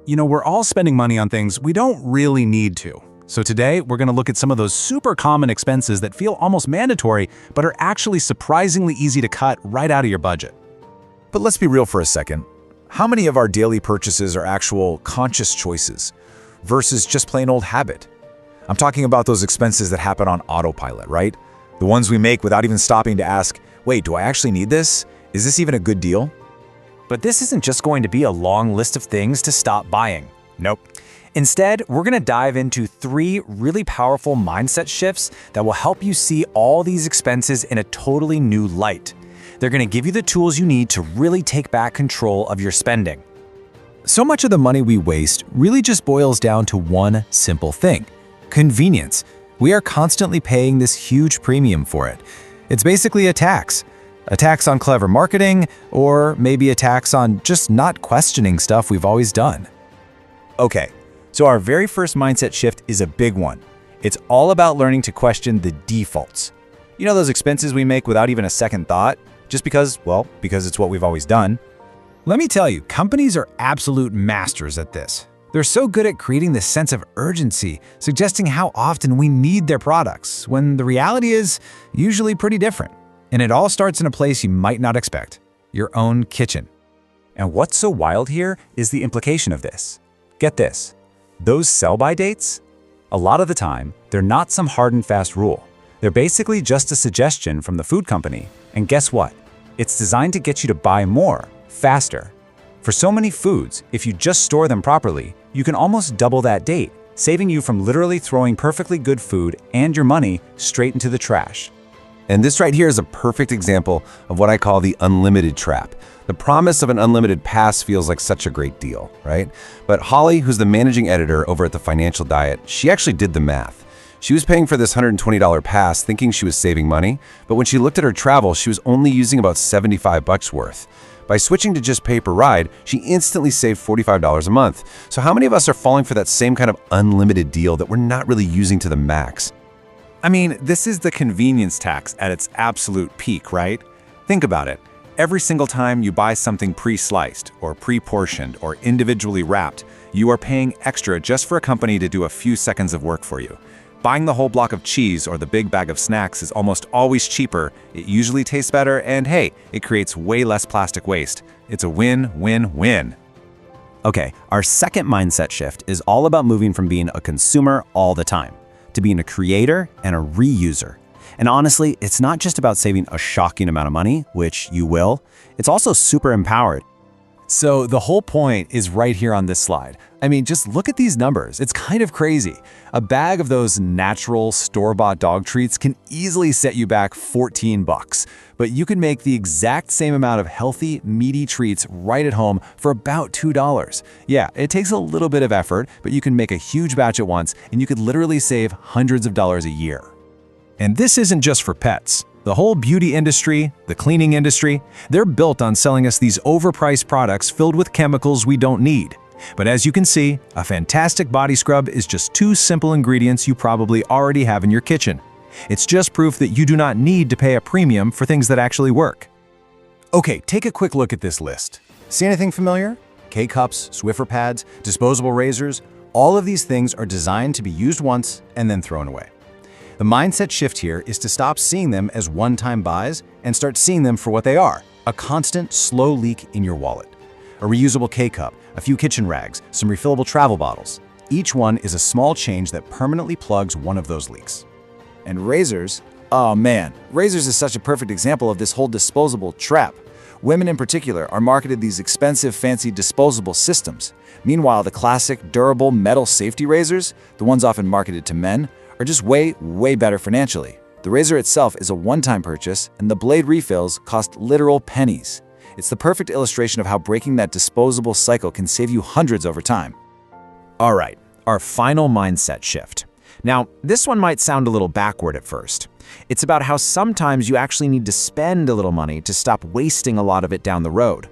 We're all spending money on things we don't really need to. So today, we're going to look at some of those super common expenses that feel almost mandatory, but are actually surprisingly easy to cut right out of your budget. But let's be real for a second. How many of our daily purchases are actual conscious choices versus just plain old habit? I'm talking about those expenses that happen on autopilot, right? The ones we make without even stopping to ask, wait, do I actually need this? Is this even a good deal? But this isn't just going to be a long list of things to stop buying. Nope. Instead, we're going to dive into 3 really powerful mindset shifts that will help you see all these expenses in a totally new light. They're going to give you the tools you need to really take back control of your spending. So much of the money we waste really just boils down to one simple thing: convenience. We are constantly paying this huge premium for it. It's basically a tax. A tax on clever marketing, or maybe a tax on just not questioning stuff we've always done. Okay, so our very first mindset shift is a big one. It's all about learning to question the defaults. You know those expenses we make without even a second thought? Just because it's what we've always done. Let me tell you, companies are absolute masters at this. They're so good at creating this sense of urgency, suggesting how often we need their products, when the reality is usually pretty different. And it all starts in a place you might not expect: your own kitchen. And what's so wild here is the implication of this. Get this, those sell-by dates, a lot of the time, they're not some hard and fast rule. They're basically just a suggestion from the food company. And guess what? It's designed to get you to buy more, faster. For so many foods, if you just store them properly, you can almost double that date, saving you from literally throwing perfectly good food and your money straight into the trash. And this right here is a perfect example of what I call the unlimited trap. The promise of an unlimited pass feels like such a great deal, right? But Holly, who's the managing editor over at the Financial Diet, she actually did the math. She was paying for this $120 pass thinking she was saving money, but when she looked at her travel, she was only using about $75 worth. By switching to just pay per ride, she instantly saved $45 a month. So how many of us are falling for that same kind of unlimited deal that we're not really using to the max? I mean, this is the convenience tax at its absolute peak, right? Think about it. Every single time you buy something pre-sliced or pre-portioned or individually wrapped, you are paying extra just for a company to do a few seconds of work for you. Buying the whole block of cheese or the big bag of snacks is almost always cheaper, it usually tastes better, and hey, it creates way less plastic waste. It's a win-win-win. Okay, our second mindset shift is all about moving from being a consumer all the time to being a creator and a reuser. And honestly, it's not just about saving a shocking amount of money, which you will, it's also super empowered. So the whole point is right here on this slide. I mean, just look at these numbers. It's kind of crazy. A bag of those natural store-bought dog treats can easily set you back $14, but you can make the exact same amount of healthy, meaty treats right at home for about $2. Yeah, it takes a little bit of effort, but you can make a huge batch at once, and you could literally save hundreds of dollars a year. And this isn't just for pets. The whole beauty industry, the cleaning industry, they're built on selling us these overpriced products filled with chemicals we don't need. But as you can see, a fantastic body scrub is just 2 simple ingredients you probably already have in your kitchen. It's just proof that you do not need to pay a premium for things that actually work. Okay, take a quick look at this list. See anything familiar? K-cups, Swiffer pads, disposable razors, all of these things are designed to be used once and then thrown away. The mindset shift here is to stop seeing them as one-time buys and start seeing them for what they are: a constant, slow leak in your wallet. A reusable K-cup, a few kitchen rags, some refillable travel bottles. Each one is a small change that permanently plugs one of those leaks. And razors? Oh man, razors is such a perfect example of this whole disposable trap. Women in particular are marketed these expensive, fancy disposable systems. Meanwhile, the classic, durable metal safety razors, the ones often marketed to men, are just way better financially. The razor itself is a one-time purchase, and the blade refills cost literal pennies. It's the perfect illustration of how breaking that disposable cycle can save you hundreds over time. All right, our final mindset shift. Now, this one might sound a little backward at first. It's about how sometimes you actually need to spend a little money to stop wasting a lot of it down the road.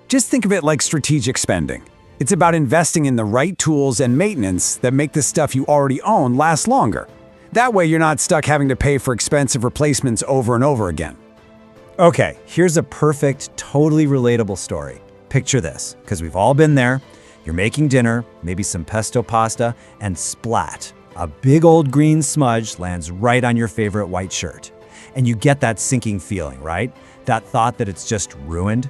Just think of it like strategic spending. It's about investing in the right tools and maintenance that make the stuff you already own last longer. That way you're not stuck having to pay for expensive replacements over and over again. Okay, here's a perfect, totally relatable story. Picture this, because we've all been there. You're making dinner, maybe some pesto pasta, and splat! A big old green smudge lands right on your favorite white shirt. And you get that sinking feeling, right? That thought that it's just ruined.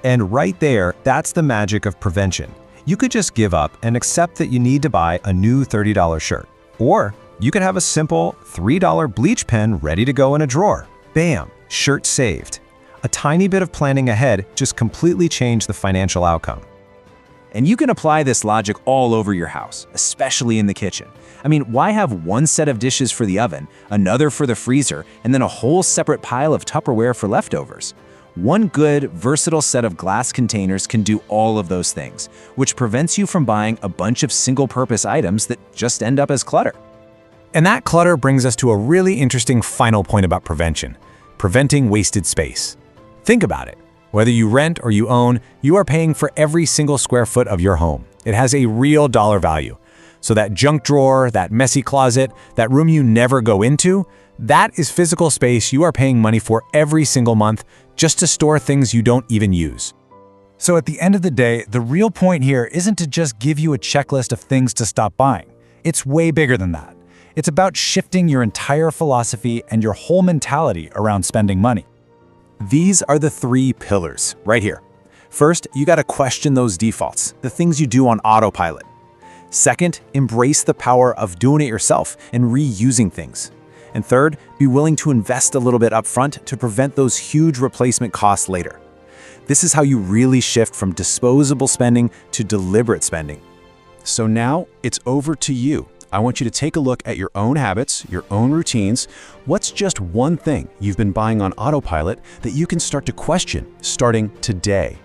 And right there, that's the magic of prevention. You could just give up and accept that you need to buy a new $30 shirt. Or you could have a simple $3 bleach pen ready to go in a drawer. Bam, shirt saved. A tiny bit of planning ahead just completely changed the financial outcome. And you can apply this logic all over your house, especially in the kitchen. I mean, why have one set of dishes for the oven, another for the freezer, and then a whole separate pile of Tupperware for leftovers? One good, versatile set of glass containers can do all of those things, which prevents you from buying a bunch of single-purpose items that just end up as clutter. And that clutter brings us to a really interesting final point about prevention: preventing wasted space. Think about it. Whether you rent or you own, you are paying for every single square foot of your home. It has a real dollar value. So that junk drawer, that messy closet, that room you never go into, that is physical space you are paying money for every single month just to store things you don't even use. So at the end of the day, the real point here isn't to just give you a checklist of things to stop buying. It's way bigger than that. It's about shifting your entire philosophy and your whole mentality around spending money. These are the 3 pillars, right here. First, you gotta question those defaults, the things you do on autopilot. Second, embrace the power of doing it yourself and reusing things. And third, be willing to invest a little bit upfront to prevent those huge replacement costs later. This is how you really shift from disposable spending to deliberate spending. So now it's over to you. I want you to take a look at your own habits, your own routines. What's just one thing you've been buying on autopilot that you can start to question starting today?